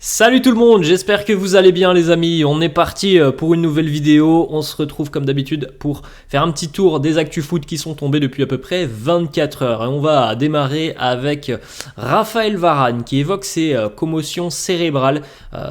Salut tout le monde, j'espère que vous allez bien les amis, on est parti pour une nouvelle vidéo, on se retrouve comme d'habitude pour faire un petit tour des actus foot qui sont tombés depuis à peu près 24 heures. Et on va démarrer avec Raphaël Varane qui évoque ses commotions cérébrales,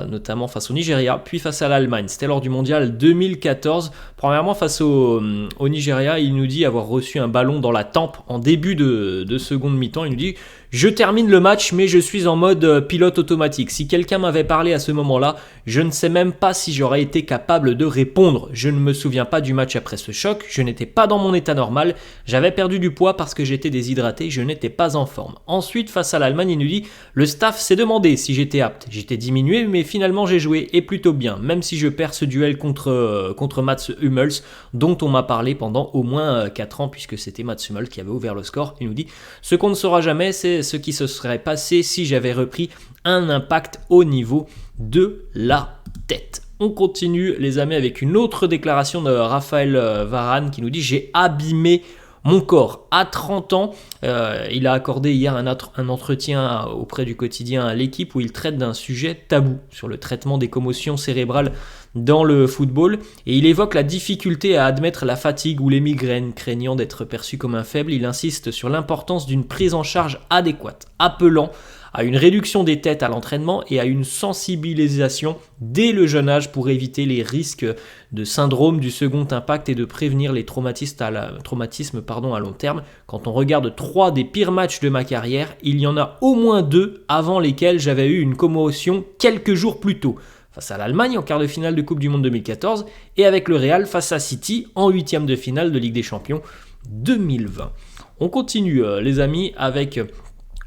notamment face au Nigeria, puis face à l'Allemagne. C'était lors du mondial 2014. Premièrement face au Nigeria, il nous dit avoir reçu un ballon dans la tempe en début de seconde mi-temps. Il nous dit: je termine le match, mais je suis en mode pilote automatique. Si quelqu'un m'avait parlé à ce moment-là, je ne sais même pas si j'aurais été capable de répondre. Je ne me souviens pas du match après ce choc, je n'étais pas dans mon état normal, j'avais perdu du poids parce que j'étais déshydraté, je n'étais pas en forme. Ensuite, face à l'Allemagne, il nous dit: le staff s'est demandé si j'étais apte. J'étais diminué, mais finalement j'ai joué et plutôt bien, même si je perds ce duel contre Mats Hummels, dont on m'a parlé pendant au moins 4 ans, puisque c'était Mats Hummels qui avait ouvert le score. Il nous dit: ce qu'on ne saura jamais, c'est ce qui se serait passé si j'avais repris un impact au niveau de la tête. On continue les amis avec une autre déclaration de Raphaël Varane qui nous dit: j'ai abîmé mon corps. À 30 ans, il a accordé hier un entretien auprès du quotidien à l'équipe où il traite d'un sujet tabou sur le traitement des commotions cérébrales dans le football, et il évoque la difficulté à admettre la fatigue ou les migraines, craignant d'être perçu comme un faible. Il insiste sur l'importance d'une prise en charge adéquate, appelant à une réduction des têtes à l'entraînement et à une sensibilisation dès le jeune âge pour éviter les risques de syndrome du second impact et de prévenir les traumatismes à long terme. Quand on regarde 3 des pires matchs de ma carrière, il y en a au moins 2 avant lesquels j'avais eu une commotion quelques jours plus tôt. Face à l'Allemagne en quart de finale de Coupe du Monde 2014 et avec le Real face à City en 8e de finale de Ligue des Champions 2020. On continue les amis avec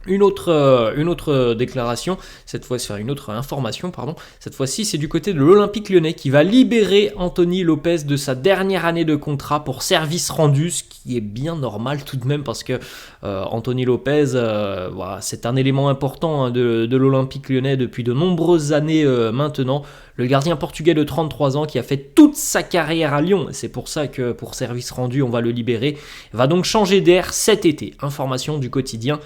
une autre déclaration, cette fois, une autre information, pardon. Cette fois-ci, c'est du côté de l'Olympique Lyonnais qui va libérer Anthony Lopez de sa dernière année de contrat pour service rendu, ce qui est bien normal tout de même parce que Anthony Lopez, voilà, c'est un élément important de l'Olympique Lyonnais depuis de nombreuses années maintenant. Le gardien portugais de 33 ans qui a fait toute sa carrière à Lyon, c'est pour ça que pour service rendu, on va le libérer, va donc changer d'air cet été. Information du quotidien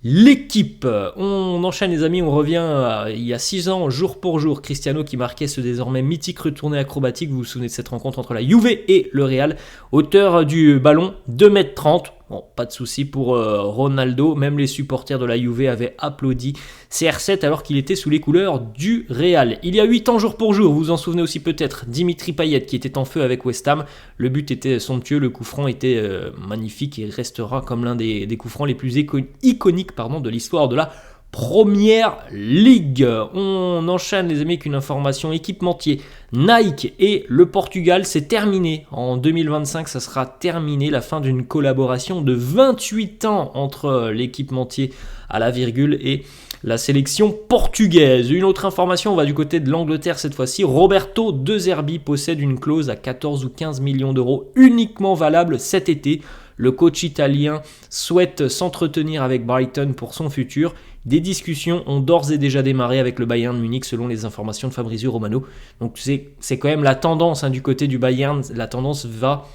L'équipe. On enchaîne les amis, on revient il y a 6 ans, jour pour jour. Cristiano qui marquait ce désormais mythique retourné acrobatique. Vous vous souvenez de cette rencontre entre la Juve et le Real. Hauteur du ballon, 2,30 m. Bon, pas de souci pour Ronaldo. Même les supporters de la Juve avaient applaudi CR7 alors qu'il était sous les couleurs du Real. Il y a 8 ans, jour pour jour, vous vous en souvenez aussi peut-être, Dimitri Payet qui était en feu avec West Ham. Le but était somptueux, le coup franc était magnifique et restera comme l'un des coups francs les plus iconiques de l'histoire de la Première Ligue. On enchaîne les amis avec une information équipementier. Nike et le Portugal, c'est terminé. En 2025, ça sera terminé, la fin d'une collaboration de 28 ans entre l'équipementier à la virgule et la sélection portugaise. Une autre information, on va du côté de l'Angleterre cette fois-ci. Roberto De Zerbi possède une clause à 14 ou 15 millions d'euros uniquement valable cet été. Le coach italien souhaite s'entretenir avec Brighton pour son futur. Des discussions ont d'ores et déjà démarré avec le Bayern Munich selon les informations de Fabrizio Romano. Donc c'est quand même la tendance du côté du Bayern. La tendance va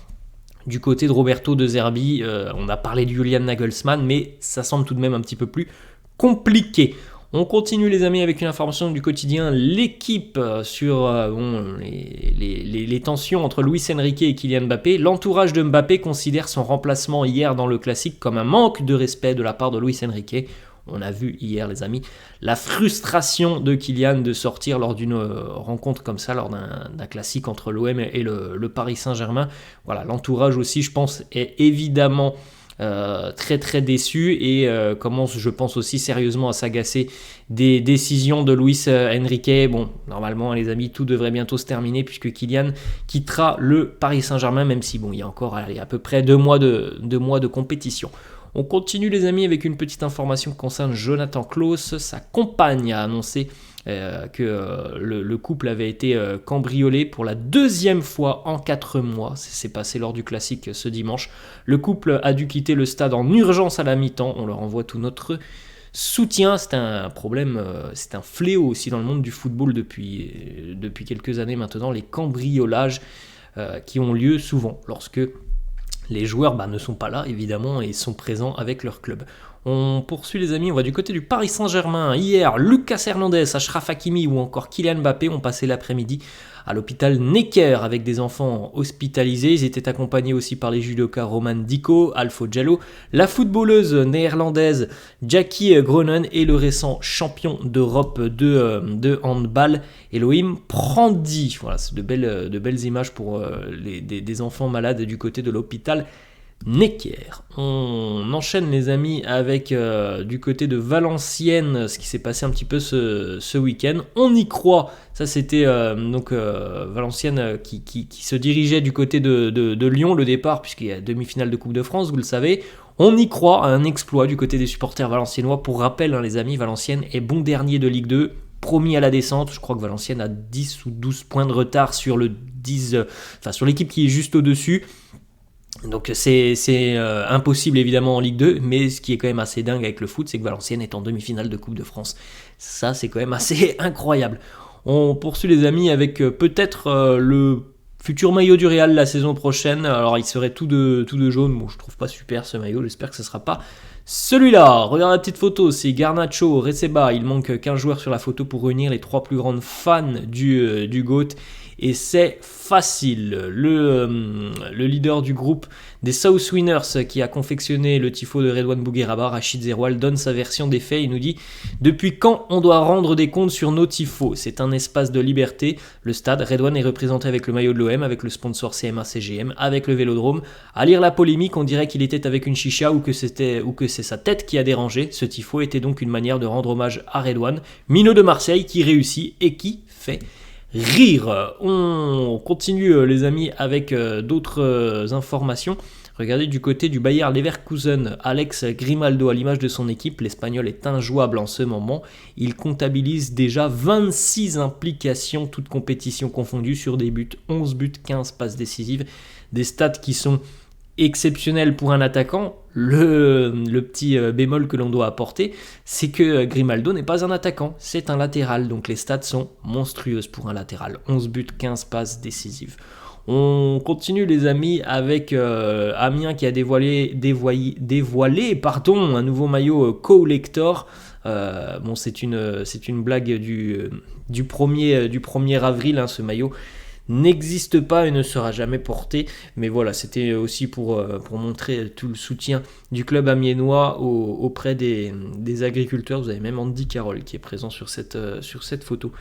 du côté de Roberto De Zerbi. On a parlé de Julian Nagelsmann, mais ça semble tout de même un petit peu plus compliqué. On continue les amis avec une information du quotidien L'équipe sur les tensions entre Luis Enrique et Kylian Mbappé. L'entourage de Mbappé considère son remplacement hier dans le classique comme un manque de respect de la part de Luis Enrique. On a vu hier les amis la frustration de Kylian de sortir lors d'une rencontre comme ça, lors d'un classique entre l'OM et le Paris Saint-Germain. Voilà, l'entourage aussi je pense est évidemment très très déçu et commence je pense aussi sérieusement à s'agacer des décisions de Luis Enrique. Bon, normalement les amis, tout devrait bientôt se terminer puisque Kylian quittera le Paris Saint-Germain, même si bon, il y a encore à peu près 2 mois de compétition. On continue les amis avec une petite information qui concerne Jonathan Klaus. Sa compagne a annoncé que le couple avait été cambriolé pour la 2e fois en 4 mois. C'est passé lors du classique ce dimanche. Le couple a dû quitter le stade en urgence à la mi-temps. On leur envoie tout notre soutien. C'est un problème, c'est un fléau aussi dans le monde du football depuis quelques années maintenant. Les cambriolages qui ont lieu souvent lorsque les joueurs ne sont pas là évidemment et sont présents avec leur club. On poursuit les amis, on va du côté du Paris Saint-Germain. Hier, Lucas Hernandez, Achraf Hakimi ou encore Kylian Mbappé ont passé l'après-midi à l'hôpital Necker avec des enfants hospitalisés. Ils étaient accompagnés aussi par les judokas Roman Diko, Alfo Diallo, la footballeuse néerlandaise Jackie Groenen et le récent champion d'Europe de handball Elohim Prandi. Voilà, c'est de belles images pour des enfants malades du côté de l'hôpital Necker. On enchaîne les amis avec du côté de Valenciennes, ce qui s'est passé un petit peu ce week-end. On y croit, ça c'était Valenciennes qui se dirigeait du côté de Lyon, le départ, puisqu'il y a demi-finale de Coupe de France, vous le savez. On y croit à un exploit du côté des supporters valenciennois. Pour rappel, les amis, Valenciennes est bon dernier de Ligue 2, promis à la descente. Je crois que Valenciennes a 10 ou 12 points de retard sur sur l'équipe qui est juste au-dessus. Donc c'est impossible évidemment en Ligue 2, mais ce qui est quand même assez dingue avec le foot, c'est que Valenciennes est en demi-finale de Coupe de France. Ça c'est quand même assez incroyable. On poursuit les amis avec peut-être le futur maillot du Real la saison prochaine. Alors il serait tout de jaune, bon je trouve pas super ce maillot, j'espère que ce sera pas celui-là. Regarde la petite photo, c'est Garnacho, Receba, il manque qu'un joueur sur la photo pour réunir les 3 plus grandes fans du GOAT. Et c'est facile. Le leader du groupe des South Winners qui a confectionné le tifo de Redouane Bougueraba, Rachid Zeroual, donne sa version des faits. Il nous dit « Depuis quand on doit rendre des comptes sur nos tifos ? C'est un espace de liberté. Le stade, Redouane est représenté avec le maillot de l'OM, avec le sponsor CMA-CGM, avec le Vélodrome. À lire la polémique, on dirait qu'il était avec une chicha ou que c'est sa tête qui a dérangé. Ce tifo était donc une manière de rendre hommage à Redouane, minot de Marseille qui réussit et qui fait rire. On continue les amis avec d'autres informations. Regardez du côté du Bayer Leverkusen, Alex Grimaldo à l'image de son équipe, l'Espagnol est injouable en ce moment. Il comptabilise déjà 26 implications, toutes compétitions confondues, sur des buts, 11 buts, 15 passes décisives, des stats qui sont exceptionnel pour un attaquant. Le petit bémol que l'on doit apporter, c'est que Grimaldo n'est pas un attaquant, c'est un latéral, donc les stats sont monstrueuses pour un latéral. 11 buts, 15 passes décisives. On continue les amis avec Amiens qui a dévoilé un nouveau maillot collector. C'est une blague du 1er avril, ce maillot n'existe pas et ne sera jamais porté, mais voilà, c'était aussi pour montrer tout le soutien du club amiénois auprès des agriculteurs. Vous avez même Andy Carroll qui est présent sur cette photo.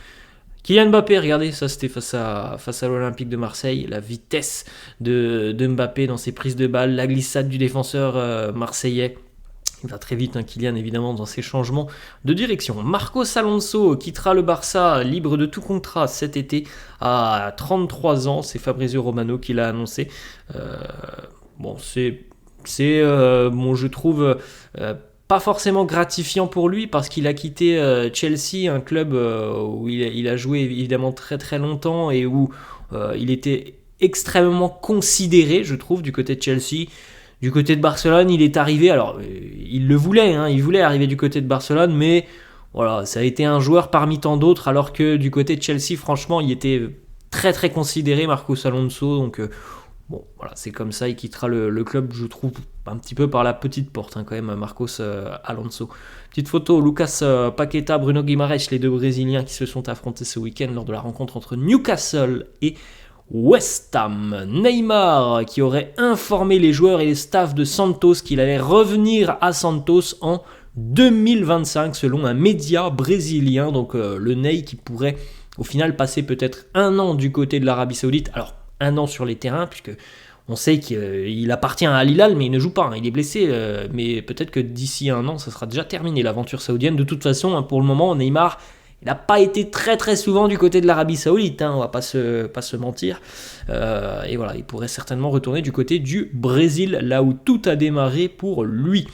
Kylian Mbappé, regardez, ça c'était face à l'Olympique de Marseille, la vitesse de Mbappé dans ses prises de balles, la glissade du défenseur marseillais. Il va très vite, Kylian, évidemment, dans ses changements de direction. Marcos Alonso quittera le Barça libre de tout contrat cet été à 33 ans. C'est Fabrizio Romano qui l'a annoncé. Je trouve pas forcément gratifiant pour lui parce qu'il a quitté Chelsea, un club où il a joué évidemment très très longtemps et où il était extrêmement considéré, je trouve, du côté de Chelsea. Du côté de Barcelone, il est arrivé, alors il le voulait, il voulait arriver du côté de Barcelone, mais voilà, ça a été un joueur parmi tant d'autres, alors que du côté de Chelsea, franchement, il était très très considéré, Marcos Alonso, donc voilà, c'est comme ça, il quittera le club, je trouve, un petit peu par la petite porte, quand même, Marcos Alonso. Petite photo, Lucas Paqueta, Bruno Guimaraes, les deux Brésiliens qui se sont affrontés ce week-end lors de la rencontre entre Newcastle et West Ham. Neymar qui aurait informé les joueurs et les staffs de Santos qu'il allait revenir à Santos en 2025 selon un média brésilien. Donc le Ney qui pourrait au final passer peut-être 1 an du côté de l'Arabie Saoudite. Alors 1 an sur les terrains puisque on sait qu'il appartient à Al Hilal mais il ne joue pas, il est blessé. Mais peut-être que d'ici 1 an ça sera déjà terminé l'aventure saoudienne. De toute façon pour le moment Neymar il n'a pas été très très souvent du côté de l'Arabie Saoudite, on va pas se mentir. Et voilà, il pourrait certainement retourner du côté du Brésil, là où tout a démarré pour lui.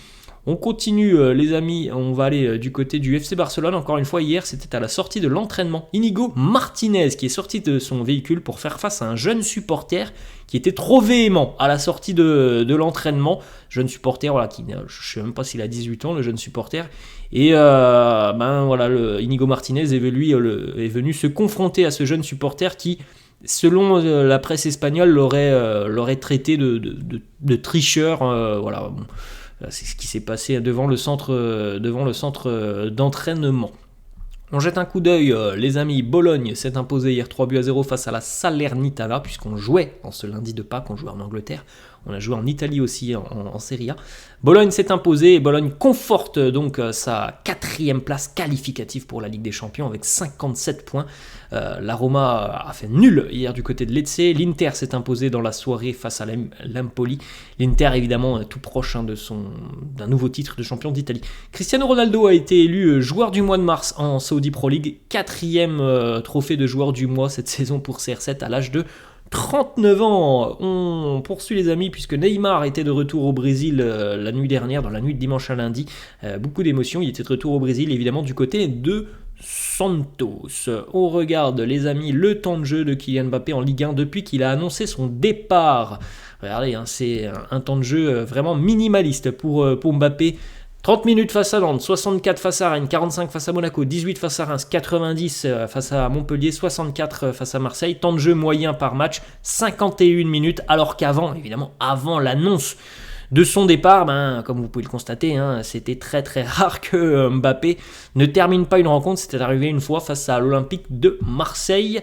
On continue les amis, on va aller du côté du FC Barcelone. Encore une fois, hier, c'était à la sortie de l'entraînement. Inigo Martinez qui est sorti de son véhicule pour faire face à un jeune supporter qui était trop véhément à la sortie de l'entraînement. Jeune supporter, voilà, je ne sais même pas s'il a 18 ans, le jeune supporter. Et Inigo Martinez est venu se confronter à ce jeune supporter qui, selon la presse espagnole, l'aurait traité de tricheur. C'est ce qui s'est passé devant le centre d'entraînement. On jette un coup d'œil, les amis. Bologne s'est imposé hier 3-0 face à la Salernitana, puisqu'on jouait en ce lundi de Pâques, on jouait en Angleterre, on a joué en Italie aussi en Serie A. Bologne s'est imposé et Bologne conforte donc sa 4e place qualificative pour la Ligue des Champions avec 57 points. La Roma a fait nul hier du côté de Lecce. L'Inter s'est imposé dans la soirée face à l'Empoli. L'Inter évidemment tout proche d'un nouveau titre de champion d'Italie. Cristiano Ronaldo a été élu joueur du mois de mars en Saudi Pro League. 4e trophée de joueur du mois cette saison pour CR7 à l'âge de 39 ans. On poursuit les amis puisque Neymar était de retour au Brésil la nuit dernière, dans la nuit de dimanche à lundi. Beaucoup d'émotions, il était de retour au Brésil évidemment du côté de Santos. On regarde les amis le temps de jeu de Kylian Mbappé en Ligue 1 depuis qu'il a annoncé son départ. Regardez, c'est un temps de jeu vraiment minimaliste pour Mbappé. 30 minutes face à Nantes, 64 face à Rennes, 45 face à Monaco, 18 face à Reims, 90 face à Montpellier, 64 face à Marseille. Temps de jeu moyen par match, 51 minutes, alors qu'avant, évidemment, avant l'annonce de son départ, comme vous pouvez le constater, c'était très très rare que Mbappé ne termine pas une rencontre. C'était arrivé une fois face à l'Olympique de Marseille.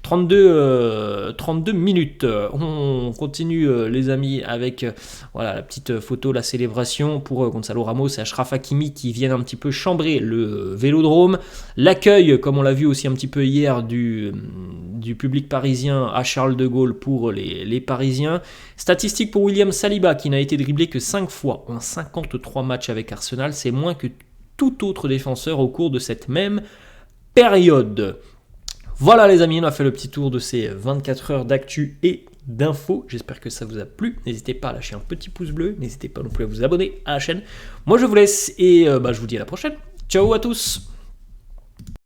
32 minutes. On continue les amis avec la petite photo, la célébration pour Gonzalo Ramos et Achraf Hakimi qui viennent un petit peu chambrer le Vélodrome. L'accueil, comme on l'a vu aussi un petit peu hier, du public parisien à Charles de Gaulle pour les Parisiens. Statistique pour William Saliba qui n'a été dribblé que 5 fois en 53 matchs avec Arsenal. C'est moins que tout autre défenseur au cours de cette même période. Voilà les amis, on a fait le petit tour de ces 24 heures d'actu et d'infos. J'espère que ça vous a plu. N'hésitez pas à lâcher un petit pouce bleu. N'hésitez pas non plus à vous abonner à la chaîne. Moi je vous laisse et je vous dis à la prochaine. Ciao à tous.